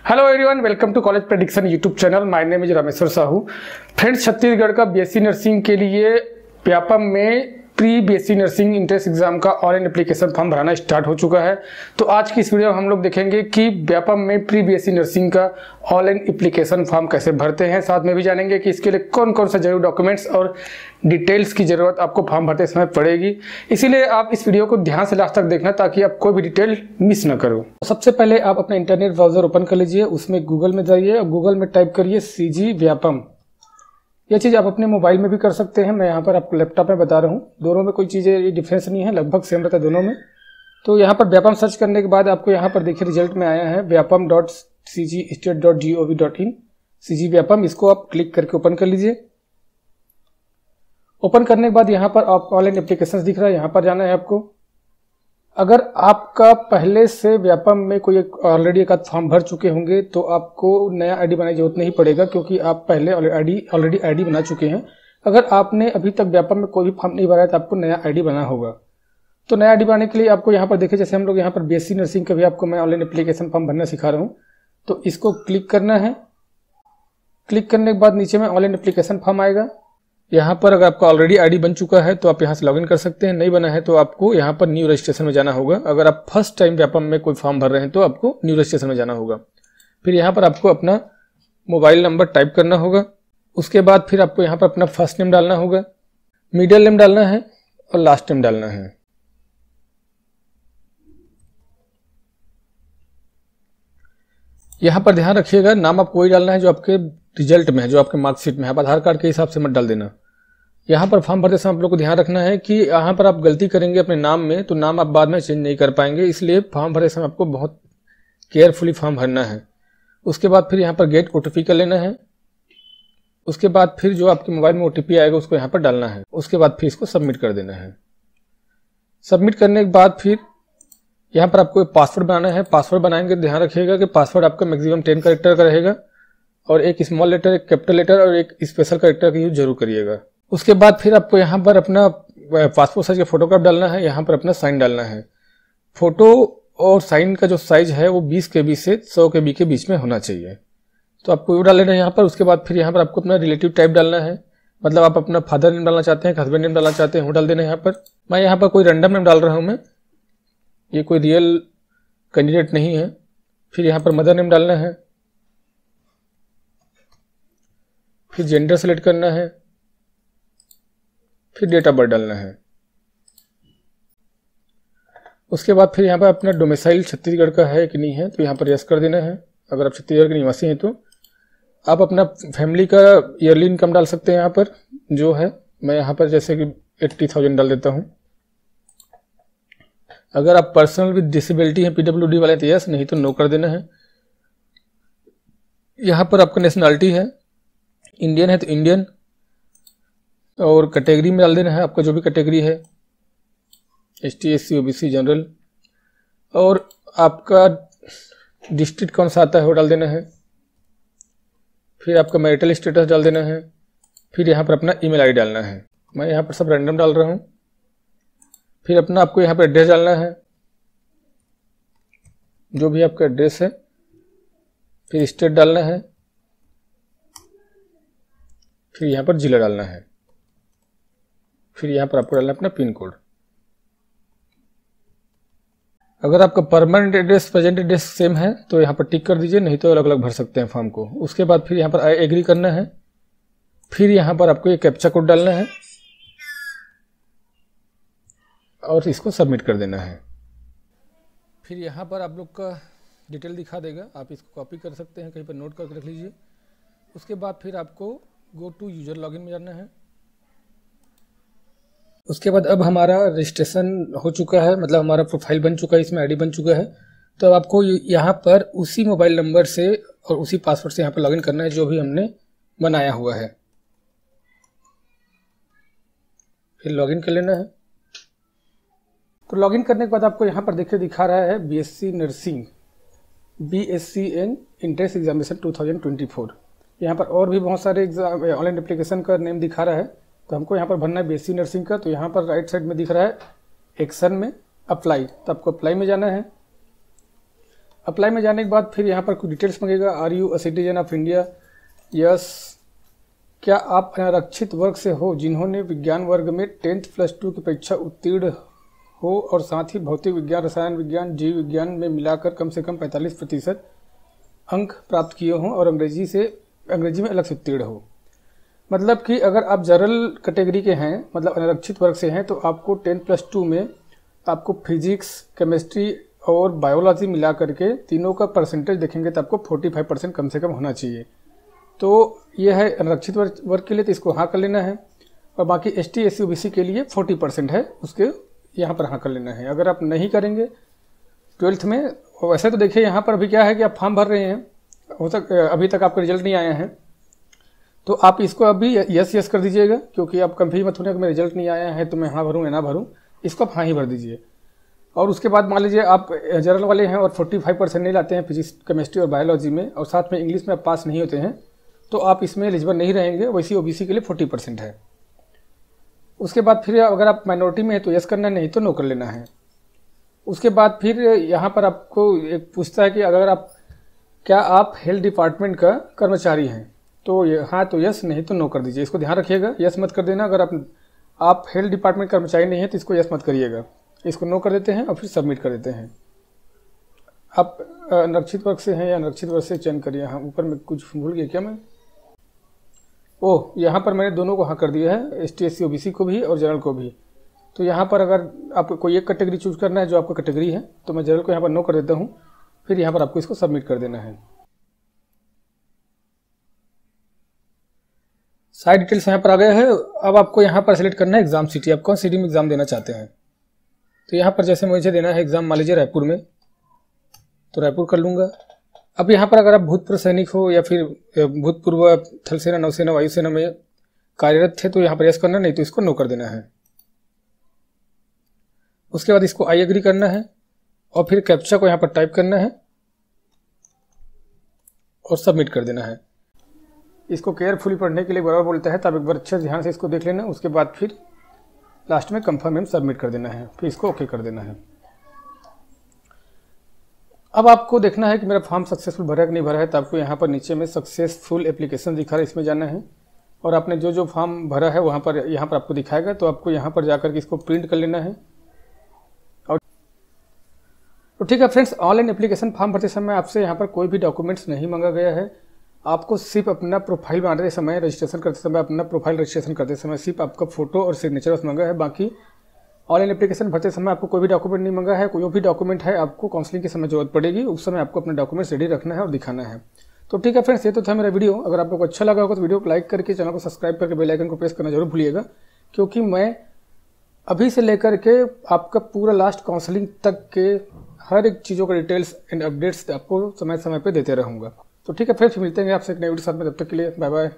Hello everyone, welcome to college prediction YouTube channel. My name is Rameshwar Sahu. Friends, Chhattisgarh का BSc nursing के लिए व्यापम में pre BSc nursing entrance exam का online application form भराना start हो चुका है। तो आज की इस वीडियो में हम लोग देखेंगे कि व्यापम में प्री बीएससी नर्सिंग का ऑनलाइन एप्लीकेशन फॉर्म कैसे भरते हैं। साथ में भी जानेंगे कि इसके लिए कौन कौन सा जरूरी डॉक्यूमेंट्स और डिटेल्स की जरूरत आपको फॉर्म भरते समय पड़ेगी। इसीलिए आप इस वीडियो को ध्यान से लास्ट तक देखना ताकि आप कोई भी डिटेल मिस न करो। सबसे पहले आप अपना इंटरनेट ब्राउजर ओपन कर लीजिए, उसमें गूगल में जाइए और गूगल में टाइप करिए सीजी व्यापम। यह चीज़ आप अपने मोबाइल में भी कर सकते हैं, मैं यहाँ पर आपको लैपटॉप में बता रहा हूँ। दोनों में कोई चीज़ें ये डिफरेंस नहीं है, लगभग सेम रहता है दोनों में। तो यहाँ पर व्यापम सर्च करने के बाद आपको यहाँ पर देखिए रिजल्ट में आया है vyapam.cgstate.gov.in सीजी व्यापम। इसको आप क्लिक करके ओपन कर लीजिए। ओपन करने के बाद यहाँ पर आप ऑनलाइन एप्लीकेशन दिख रहा है, यहाँ पर जाना है आपको। अगर आपका पहले से व्यापम में कोई ऑलरेडी एक फॉर्म भर चुके होंगे तो आपको नया आईडी बनाने की जरूरत नहीं पड़ेगा, क्योंकि आप पहले ऑलरेडी आईडी बना चुके हैं। अगर आपने अभी तक व्यापम में कोई भी फॉर्म नहीं भरा है तो आपको नया आईडी बनाना होगा। तो नया आईडी बनाने के लिए आपको यहाँ पर देखिए, जैसे हम लोग यहाँ पर बीएससी नर्सिंग का भी आपको मैं ऑनलाइन एप्लीकेशन फॉर्म भरना सिखा रहा हूँ। तो इसको क्लिक करना है। क्लिक करने के बाद नीचे में ऑनलाइन एप्लीकेशन फॉर्म आएगा। यहाँ पर अगर आपका ऑलरेडी आईडी बन चुका है तो आप यहाँ से लॉगिन कर सकते हैं, नहीं बना है तो आपको यहाँ पर न्यू रजिस्ट्रेशन में जाना होगा। अगर आप फर्स्ट टाइम व्यापम में कोई फॉर्म भर रहे हैं तो आपको न्यू रजिस्ट्रेशन में जाना होगा। फिर यहाँ पर आपको अपना मोबाइल नंबर टाइप करना होगा। उसके बाद फिर आपको यहाँ पर अपना फर्स्ट नेम डालना होगा, मिडिल नेम डालना है और लास्ट नेम डालना है। यहाँ पर ध्यान रखिएगा, नाम आपको वही डालना है जो आपके रिजल्ट में है, जो आपके मार्कशीट में है। आप आधार कार्ड के हिसाब से मत डाल देना। यहाँ पर फॉर्म भरते समय आप लोग को ध्यान रखना है कि यहाँ पर आप गलती करेंगे अपने नाम में तो नाम आप बाद में चेंज नहीं कर पाएंगे, इसलिए फॉर्म भरते समय आपको बहुत केयरफुली फॉर्म भरना है। उसके बाद फिर यहाँ पर गेट ओटीपी कर लेना है। उसके बाद फिर जो आपके मोबाइल में ओटीपी आएगा उसको यहाँ पर डालना है। उसके बाद फिर इसको सबमिट कर देना है। सबमिट करने के बाद फिर यहाँ पर आपको पासवर्ड बनाना है। पासवर्ड बनाएंगे ध्यान रखिएगा कि पासवर्ड आपका मैक्सिमम 10 कैरेक्टर का रहेगा और एक स्मॉल लेटर, एक कैपिटल लेटर और एक स्पेशल कैरेक्टर का यूज जरूर करिएगा। उसके बाद फिर आपको यहाँ पर अपना पासपोर्ट साइज का फोटोग्राफ डालना है, यहाँ पर अपना साइन डालना है। फोटो और साइन का जो साइज है वो 20 KB से 100 KB के बीच में होना चाहिए, तो आपको वो डाल लेना है यहाँ पर। उसके बाद फिर यहाँ पर आपको अपना रिलेटिव टाइप डालना है, मतलब आप अपना फादर नेम डालना चाहते हैं, हस्बैंड नेम डालना चाहते हैं, वो डाल देना है यहाँ पर। मैं यहाँ पर कोई रैंडम नेम डाल रहा हूँ, मैं ये कोई रियल कैंडिडेट नहीं है। फिर यहाँ पर मदर नेम डालना है, फिर जेंडर सेलेक्ट करना है, फिर डेट ऑफ बर्थ डालना है। उसके बाद फिर यहाँ पर अपना डोमिसाइल छत्तीसगढ़ का है कि नहीं है तो यहाँ पर यस कर देना है। अगर आप छत्तीसगढ़ के निवासी हैं तो आप अपना फैमिली का ईयरली इनकम डाल सकते हैं यहाँ पर जो है। मैं यहाँ पर जैसे कि 80,000 डाल देता हूँ। अगर आप पर्सनल विद डिसेबिलिटी हैं, पीडब्ल्यूडी वाले तो यस, नहीं तो नो कर देना है। यहाँ पर आपका नेशनलिटी है, इंडियन है तो इंडियन, और कैटेगरी में डाल देना है आपका जो भी कैटेगरी है, ST SC OBC जनरल, और आपका डिस्ट्रिक्ट कौन सा आता है वो डाल देना है। फिर आपका मैरिटल स्टेटस डाल देना है। फिर यहाँ पर अपना ईमेल आईडी डालना है। मैं यहाँ पर सब रैंडम डाल रहा हूँ। फिर अपना आपको यहाँ पर एड्रेस डालना है, जो भी आपका एड्रेस है। फिर स्टेट डालना है, फिर यहाँ पर जिला डालना है। फिर यहाँ पर आपको डालना है अपना पिन कोड। अगर आपका permanent address present address same है तो यहाँ पर टिक कर दीजिए, नहीं तो अलग अलग भर सकते हैं फॉर्म को। उसके बाद फिर यहाँ पर आई एग्री करना है। फिर यहाँ पर आपको ये कैप्चा कोड डालना है और इसको सबमिट कर देना है। फिर यहाँ पर आप लोग का डिटेल दिखा देगा, आप इसको कॉपी कर सकते हैं, कहीं पर नोट करके रख लीजिए। उसके बाद फिर आपको गो टू यूजर लॉगिन में जाना है। उसके बाद अब हमारा रजिस्ट्रेशन हो चुका है, मतलब हमारा प्रोफाइल बन चुका है, इसमें आईडी बन चुका है। तो अब आपको यहाँ पर उसी मोबाइल नंबर से और उसी पासवर्ड से यहाँ पर लॉगिन करना है जो भी हमने बनाया हुआ है। फिर लॉगिन कर लेना है। तो लॉगिन करने के बाद आपको यहाँ पर देखिए दिखा रहा है BSc nursing BSc entrance examination 2024। यहाँ पर और भी बहुत सारे एग्जाम ऑनलाइन एप्लीकेशन का नेम दिखा रहा है, तो हमको यहाँ पर भरना है बीएससी नर्सिंग का। तो यहाँ पर राइट साइड में दिख रहा है एक्शन में अप्लाई, तो आपको अप्लाई में जाना है। अप्लाई में जाने के बाद फिर यहाँ पर कुछ डिटेल्स मांगेगा। Are you a citizen of India? Yes. क्या आप अनारक्षित वर्ग से हो जिन्होंने विज्ञान वर्ग में 10th प्लस 2 की परीक्षा उत्तीर्ण हो और साथ ही भौतिक विज्ञान, रसायन विज्ञान, जीव विज्ञान में मिलाकर कम से कम 45% अंक प्राप्त किए हों और अंग्रेजी में अलग से उत्तीर्ण हो। मतलब कि अगर आप जनरल कैटेगरी के हैं, मतलब अनारक्षित वर्ग से हैं, तो आपको 10th प्लस 2 में आपको फिजिक्स, केमिस्ट्री और बायोलॉजी मिला करके तीनों का परसेंटेज देखेंगे तो आपको 45% कम से कम होना चाहिए। तो यह है अनारक्षित वर्ग के लिए, तो इसको हाँ कर लेना है। और बाकी ST SC OBC के लिए 40% है, उसके यहाँ पर हाँ कर लेना है। अगर आप नहीं करेंगे 12th में, वैसे तो देखिए यहाँ पर अभी क्या है कि आप फॉर्म भर रहे हैं, अभी तक आपका रिजल्ट नहीं आया है, तो आप इसको अभी यस कर दीजिएगा, क्योंकि आप कभी मत होने कि मेरा रिजल्ट नहीं आया है तो मैं हाँ भरूँ या ना भरूँ, इसको आप हाँ ही भर दीजिए। और उसके बाद मान लीजिए आप जनरल वाले हैं और 45% नहीं लाते हैं फिजिक्स, केमिस्ट्री और बायोलॉजी में, और साथ में इंग्लिश में आप पास नहीं होते हैं, तो आप इसमें एलिजिबल नहीं रहेंगे। वैसे OBC के लिए 40% है। उसके बाद फिर अगर आप माइनॉरिटी में है तो यस करना, नहीं तो नो कर लेना है। उसके बाद फिर यहाँ पर आपको एक पूछता है कि अगर क्या आप हेल्थ डिपार्टमेंट का कर्मचारी हैं, तो हाँ तो यस, नहीं तो नो कर दीजिए। इसको ध्यान रखिएगा, यस मत कर देना। अगर आप हेल्थ डिपार्टमेंट कर्मचारी नहीं है तो इसको यस मत करिएगा, इसको नो कर देते हैं और फिर सबमिट कर देते हैं। आप अनारक्षित वर्ग से हैं या अनारक्षित वर्ग से चयन करिए। हाँ, ऊपर में कुछ भूल गया क्या मैं? ओह, यहाँ पर मैंने दोनों को हाँ कर दिया है, ST SC OBC को भी और जनरल को भी। तो यहाँ पर अगर आपको कोई एक कैटेगरी चूज करना है जो आपका कैटेगरी है, तो मैं जनरल को यहाँ पर नो कर देता हूँ। फिर यहाँ पर आपको इसको सबमिट कर देना है। सारी डिटेल्स यहाँ पर आ गया है। अब आपको यहाँ पर सेलेक्ट करना है एग्जाम सिटी, आप कौन सिटी में एग्जाम देना चाहते हैं। तो यहाँ पर जैसे मुझे देना है एग्जाम मान लीजिए रायपुर में, तो रायपुर कर लूँगा। अब यहाँ पर अगर आप भूतपूर्व सैनिक हो या फिर भूतपूर्व थल सेना, नौसेना, वायुसेना में कार्यरत थे तो यहाँ पर यस करना, नहीं तो इसको नो कर देना है। उसके बाद इसको आई एग्री करना है और फिर कैप्चा को यहाँ पर टाइप करना है और सबमिट कर देना है। इसको केयरफुली पढ़ने के लिए बराबर बोलता है, तब एक बार अच्छे ध्यान से इसको देख लेना। उसके बाद फिर लास्ट में कंफर्म एंड सबमिट कर देना है, फिर इसको ओके कर देना है। अब आपको देखना है कि मेरा फॉर्म सक्सेसफुल भरा है कि नहीं भरा है, तो आपको यहाँ पर नीचे में सक्सेसफुल एप्लीकेशन दिखा रहा है, इसमें जाना है और आपने जो फॉर्म भरा है वहाँ पर यहाँ पर आपको दिखाएगा, तो आपको यहाँ पर जाकर के इसको प्रिंट कर लेना है। और तो ठीक है फ्रेंड्स, ऑनलाइन एप्लीकेशन फॉर्म भरते समय आपसे यहाँ पर कोई भी डॉक्यूमेंट्स नहीं मांगा गया है। आपको सिर्फ अपना प्रोफाइल बनाते समय, रजिस्ट्रेशन करते समय, अपना प्रोफाइल रजिस्ट्रेशन करते समय सिर्फ आपका फोटो और सिग्नेचर बस मांगा है। बाकी ऑनलाइन एप्लीकेशन भरते समय आपको कोई भी डॉक्यूमेंट नहीं मांगा है। कोई भी डॉक्यूमेंट है आपको काउंसलिंग के समय जरूरत पड़ेगी, उस समय आपको अपने डॉक्यूमेंट्स रेडी रखना है और दिखाना है। तो ठीक है फ्रेंड्स, ये तो था मेरा वीडियो। अगर आपको अच्छा लगा होगा तो वीडियो को लाइक करके, चैनल को सब्सक्राइब करके बेल आइकन को प्रेस करना जरूर भूलिएगा, क्योंकि मैं अभी से लेकर के आपका पूरा लास्ट काउंसलिंग तक के हर एक चीज़ों का डिटेल्स एंड अपडेट्स आपको समय समय पर देते रहूँगा। तो ठीक है फ्रेंड्स, मिलते हैं आपसे एक नए वीडियो साथ में, तब तक के लिए बाय बाय।